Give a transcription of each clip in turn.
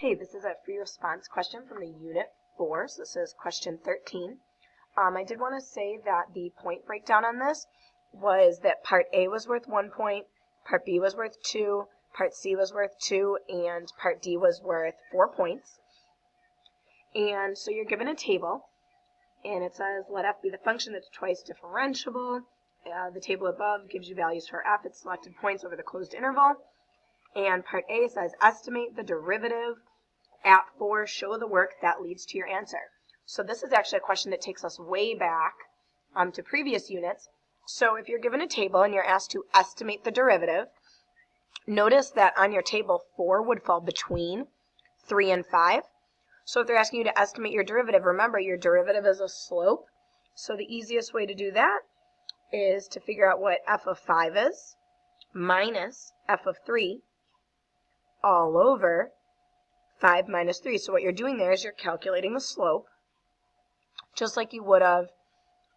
Okay, this is a free response question from the Unit 4, so this is question 13. I did want to say that the point breakdown on this was that Part A was worth 1 point, Part B was worth 2, Part C was worth 2, and Part D was worth 4 points. And so you're given a table, and it says let f be the function that's twice differentiable. The table above gives you values for f at selected points over the closed interval. And Part A says estimate the derivative at 4, show the work that leads to your answer. So this is actually a question that takes us way back to previous units. So if you're given a table and you're asked to estimate the derivative, notice that on your table 4 would fall between 3 and 5. So if they're asking you to estimate your derivative, remember your derivative is a slope. So the easiest way to do that is to figure out what f of 5 is minus f of 3 all over 5 minus 3. So what you're doing there is you're calculating the slope, just like you would have,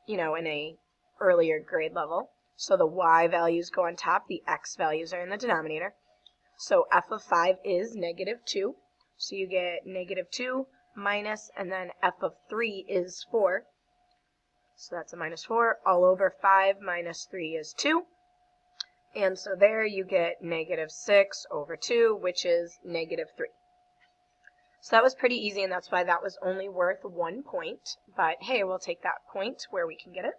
in a earlier grade level. So the y values go on top, the x values are in the denominator. So f of 5 is negative 2. So you get negative 2 minus, and then f of 3 is 4. So that's a minus 4. All over 5 minus 3 is 2. And so there you get negative 6 over 2, which is negative 3. So that was pretty easy, and that's why that was only worth 1 point. But hey, we'll take that point where we can get it.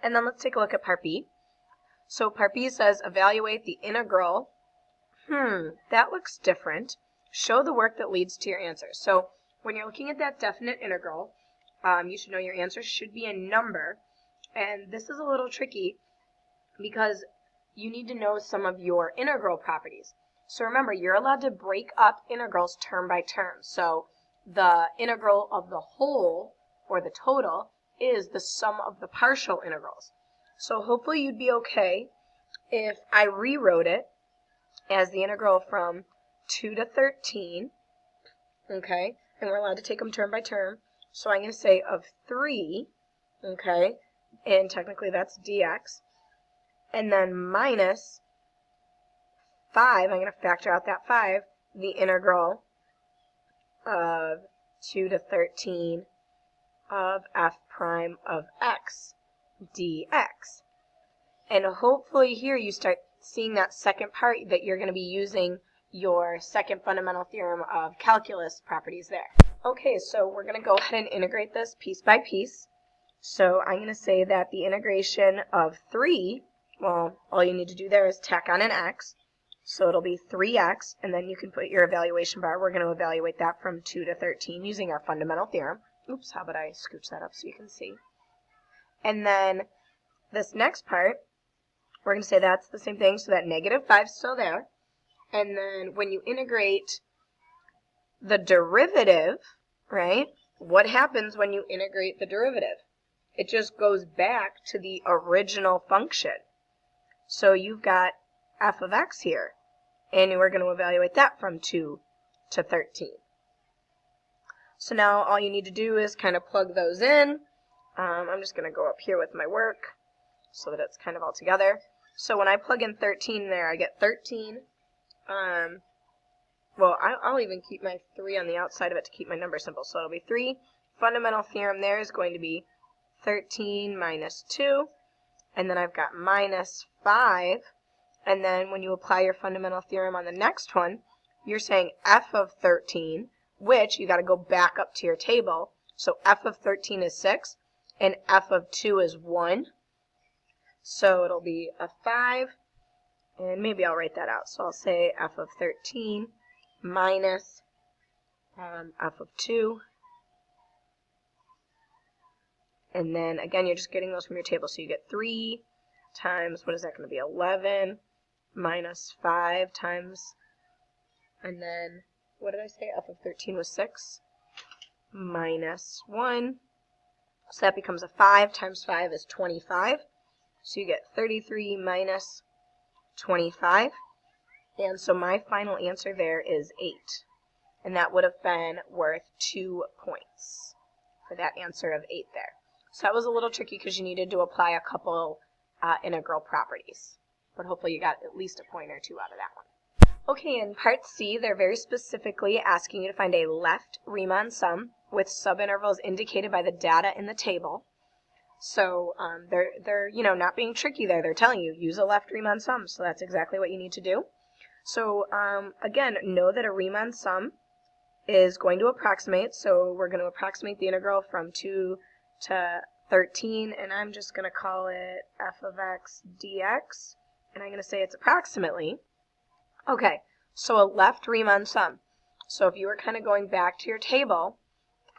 And then let's take a look at Part B. So Part B says evaluate the integral. That looks different. Show the work that leads to your answer. So when you're looking at that definite integral, you should know your answer should be a number. And this is a little tricky because you need to know some of your integral properties. So remember, you're allowed to break up integrals term by term. So the integral of the whole, or the total, is the sum of the partial integrals. So hopefully you'd be okay if I rewrote it as the integral from 2 to 13, okay? And we're allowed to take them term by term. So I'm going to say of 3, okay? And technically that's dx. And then minus 5, I'm going to factor out that 5, the integral of 2 to 13 of f prime of x dx. And hopefully here you start seeing that second part that you're going to be using your second fundamental theorem of calculus properties there. Okay, so we're going to go ahead and integrate this piece by piece. So I'm going to say that the integration of 3, well, all you need to do there is tack on an x. So it'll be 3x, and then you can put your evaluation bar. We're going to evaluate that from 2 to 13 using our fundamental theorem. Oops, how about I scooch that up so you can see. And then this next part, we're going to say that's the same thing, so that negative 5 is still there. And then when you integrate the derivative, right, what happens when you integrate the derivative? It just goes back to the original function. So you've got f of x here, and we're going to evaluate that from 2 to 13. So now all you need to do is kind of plug those in. I'm just going to go up here with my work so that it's kind of all together. So when I plug in 13 there, I get 13. Well, I'll even keep my 3 on the outside of it to keep my number simple. So it'll be 3. Fundamental theorem there is going to be 13 minus 2. And then I've got minus 5. And then when you apply your fundamental theorem on the next one, you're saying f of 13, which you got to go back up to your table. So f of 13 is 6, and f of 2 is 1. So it'll be a 5, and maybe I'll write that out. So I'll say f of 13 minus f of 2. And then, again, you're just getting those from your table. So you get 3 times, what is that going to be, 11 minus 5 times, and then, what did I say, f of 13 was 6, minus 1. So that becomes a 5 times 5 is 25. So you get 33 minus 25. And so my final answer there is 8. And that would have been worth 2 points for that answer of 8 there. So that was a little tricky because you needed to apply a couple integral properties. But hopefully you got at least a point or two out of that one. Okay, in part C, they're very specifically asking you to find a left Riemann sum with subintervals indicated by the data in the table. So they're not being tricky there. They're telling you use a left Riemann sum. So that's exactly what you need to do. So again, know that a Riemann sum is going to approximate. So we're going to approximate the integral from 2 to 13, and I'm just going to call it f of x dx, and I'm going to say it's approximately. Okay, so a left Riemann sum. So if you were kind of going back to your table,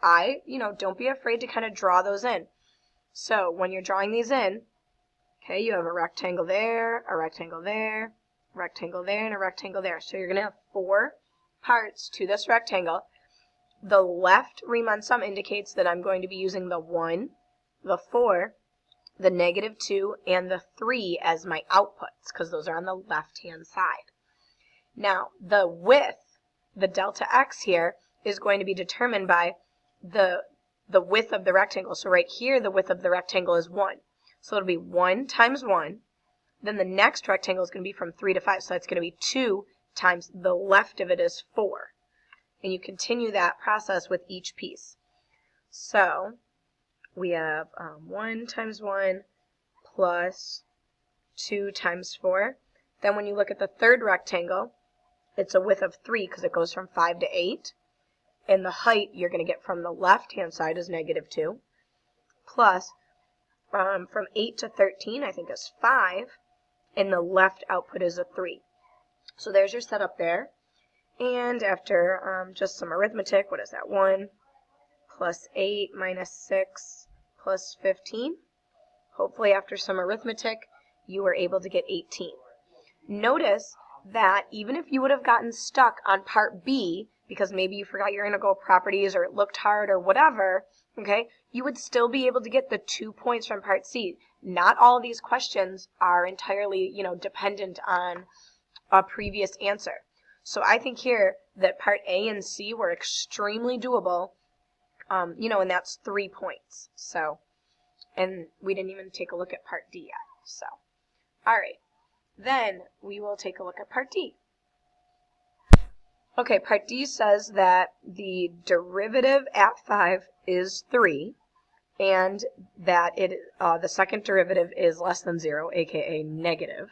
don't be afraid to kind of draw those in. So when you're drawing these in, okay, you have a rectangle there, a rectangle there, a rectangle there, and a rectangle there. So you're going to have 4 parts to this rectangle. The left Riemann sum indicates that I'm going to be using the 1, the 4, the -2, and the 3 as my outputs, because those are on the left-hand side. Now, the width, the delta x here, is going to be determined by the width of the rectangle. So right here, the width of the rectangle is 1. So it'll be 1 times 1. Then the next rectangle is going to be from 3 to 5. So that's going to be 2 times the left of it is 4. And you continue that process with each piece. So we have 1 times 1 plus 2 times 4. Then when you look at the third rectangle, it's a width of 3 because it goes from 5 to 8. And the height you're going to get from the left-hand side is -2. Plus, from 8 to 13, I think is 5. And the left output is a 3. So there's your setup there. And after just some arithmetic, what is that? 1 plus 8 minus 6 plus 15. Hopefully after some arithmetic, you were able to get 18. Notice that even if you would have gotten stuck on part B, because maybe you forgot your integral properties or it looked hard or whatever, okay, you would still be able to get the 2 points from part C. Not all of these questions are entirely, dependent on a previous answer. So I think here that part A and C were extremely doable, and that's 3 points. So, and we didn't even take a look at part D yet. So, all right. Then we will take a look at part D. Okay, part D says that the derivative at 5 is 3, and that the second derivative is less than 0, aka negative.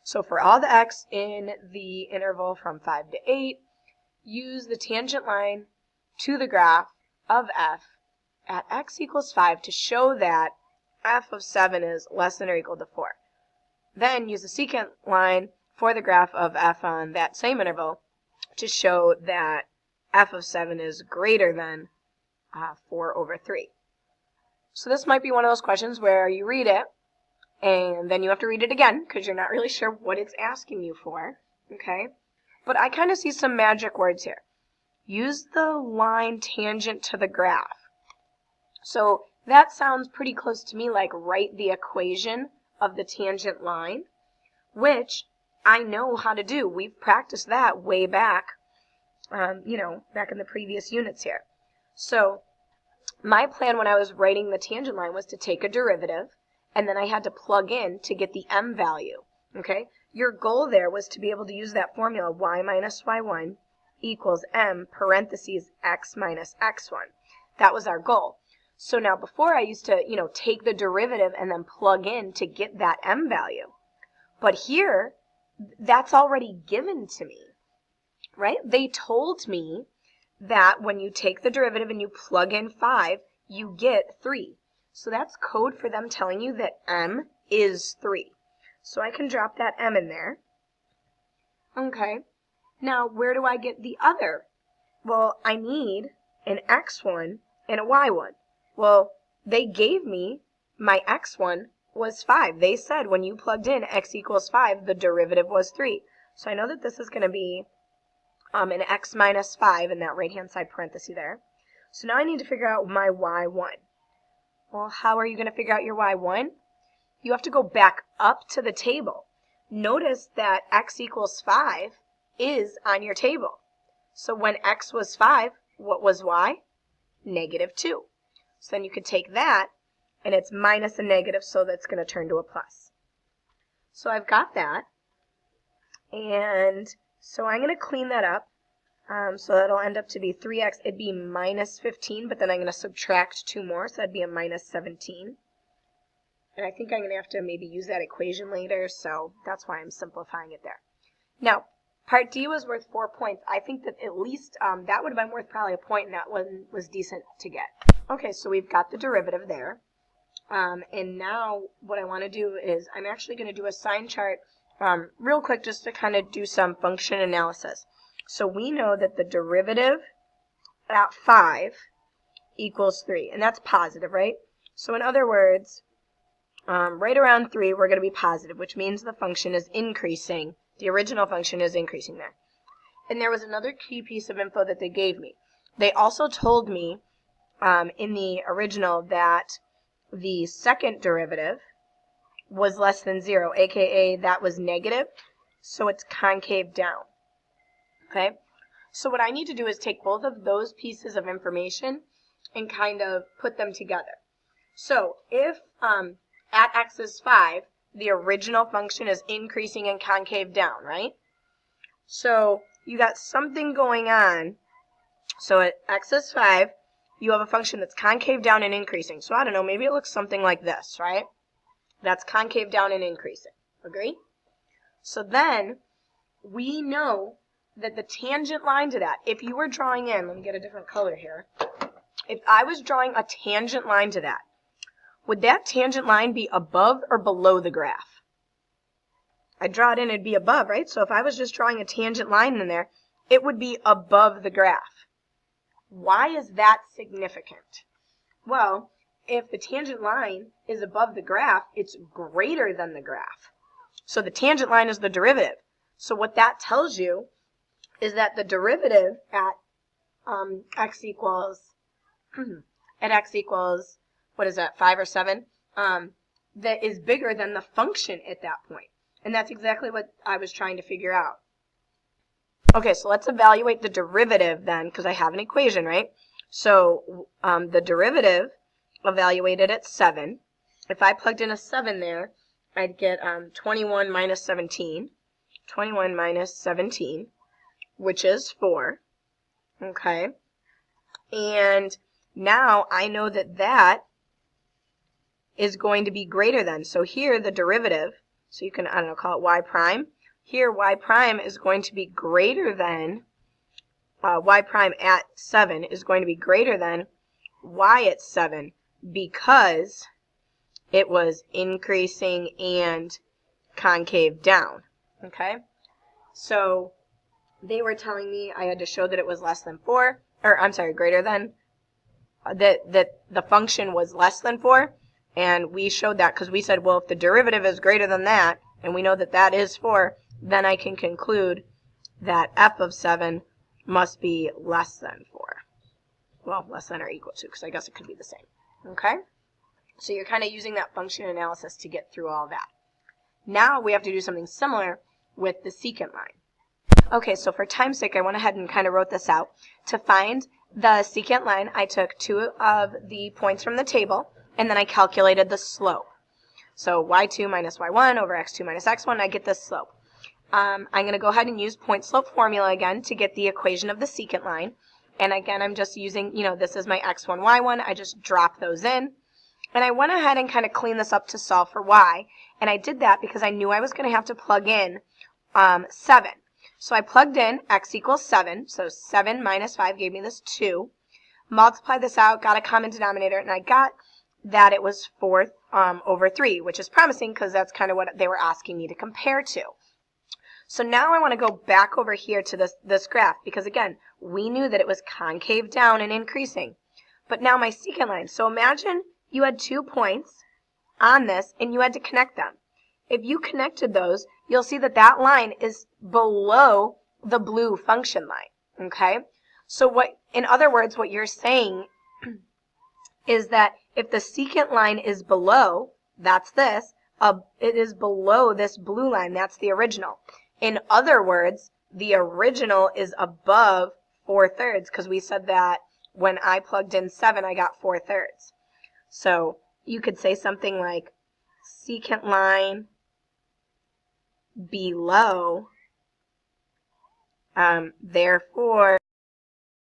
So for all the x in the interval from 5 to 8, use the tangent line to the graph of f at x equals 5 to show that f of 7 is less than or equal to 4. Then use the secant line for the graph of f on that same interval to show that f of 7 is greater than 4 over 3. So this might be one of those questions where you read it, and then you have to read it again because you're not really sure what it's asking you for, okay? But I kind of see some magic words here. Use the line tangent to the graph. So that sounds pretty close to me like write the equation of the tangent line, which I know how to do. We've practiced that way back, back in the previous units here. So my plan when I was writing the tangent line was to take a derivative, and then I had to plug in to get the m value, okay? Your goal there was to be able to use that formula, y minus y1 equals m parentheses x minus x1. That was our goal. So now before I used to, take the derivative and then plug in to get that m value. But here, that's already given to me, right? They told me that when you take the derivative and you plug in 5, you get 3. So that's code for them telling you that m is 3. So I can drop that m in there. Okay. Now, where do I get the other? Well, I need an x1 and a y1. Well, they gave me my x1 was 5. They said when you plugged in x equals 5, the derivative was 3. So I know that this is going to be an x minus 5 in that right-hand side parenthesis there. So now I need to figure out my y1. Well, how are you going to figure out your y1? You have to go back up to the table. Notice that x equals 5 is on your table. So when x was 5, what was y? -2. So then you could take that, and it's minus a negative, so that's going to turn to a plus. So I've got that. And So I'm going to clean that up. So that'll end up to be 3x. It'd be minus 15, but then I'm going to subtract 2 more, so that'd be a minus 17. And I think I'm going to have to maybe use that equation later, so that's why I'm simplifying it there. Now, part D was worth 4 points. I think that at least that would have been worth probably a point, and that one was decent to get. Okay, so we've got the derivative there. And now what I want to do is I'm actually going to do a sign chart real quick just to kind of do some function analysis. So we know that the derivative at 5 equals 3, and that's positive, right? So in other words, right around 3 we're going to be positive, which means the function is increasing. The original function is increasing there. And there was another key piece of info that they gave me. They also told me in the original that the second derivative was less than 0, aka that was negative, so it's concave down. Okay, so what I need to do is take both of those pieces of information and kind of put them together. So if at x is 5, the original function is increasing and concave down, right? So you got something going on. So at x is 5, you have a function that's concave down and increasing. So I don't know, maybe it looks something like this, right? That's concave down and increasing. Agree? So then we know that the tangent line to that, if you were drawing in, let me get a different color here. If I was drawing a tangent line to that, would that tangent line be above or below the graph? I'd draw it in, it'd be above, right? So if I was just drawing a tangent line in there, it would be above the graph. Why is that significant? Well, if the tangent line is above the graph, it's greater than the graph. So the tangent line is the derivative. So what that tells you is that the derivative at x equals, what is that, 5 or 7, that is bigger than the function at that point. And that's exactly what I was trying to figure out. Okay, so let's evaluate the derivative then, because I have an equation, right? So the derivative evaluated at 7. If I plugged in a 7 there, I'd get 21 minus 17. 21 minus 17, which is 4. Okay. And now I know that that is going to be greater than. So here the derivative, so you can, I don't know, call it y prime. Here y prime is going to be greater than, y prime at 7 is going to be greater than y at 7 because it was increasing and concave down. Okay? So they were telling me I had to show that it was less than 4, or I'm sorry, greater than, that the function was less than 4, and we showed that because we said, well, if the derivative is greater than that, and we know that that is 4, then I can conclude that f of 7 must be less than 4. Well, less than or equal to, because I guess it could be the same. Okay? So you're kind of using that function analysis to get through all that. Now we have to do something similar with the secant line. Okay, so for time's sake, I went ahead and kind of wrote this out. To find the secant line, I took 2 of the points from the table, and then I calculated the slope. So y2 minus y1 over x2 minus x1, I get this slope. I'm going to go ahead and use point slope formula again to get the equation of the secant line. And again, I'm just using, this is my x1, y1. I just drop those in. And I went ahead and kind of cleaned this up to solve for y. And I did that because I knew I was going to have to plug in 7. So I plugged in x equals 7. So 7 minus 5 gave me this 2. Multiply this out, got a common denominator, and I got that it was 4 over 3, which is promising because that's kind of what they were asking me to compare to. So now I want to go back over here to this graph because, again, we knew that it was concave down and increasing. But now my secant line. So imagine you had 2 points on this and you had to connect them. If you connected those, you'll see that that line is below the blue function line. Okay? So in other words, what you're saying is that if the secant line is below, that's this, it is below this blue line, that's the original. In other words, the original is above 4/3 because we said that when I plugged in 7, I got 4/3. So you could say something like secant line below Therefore,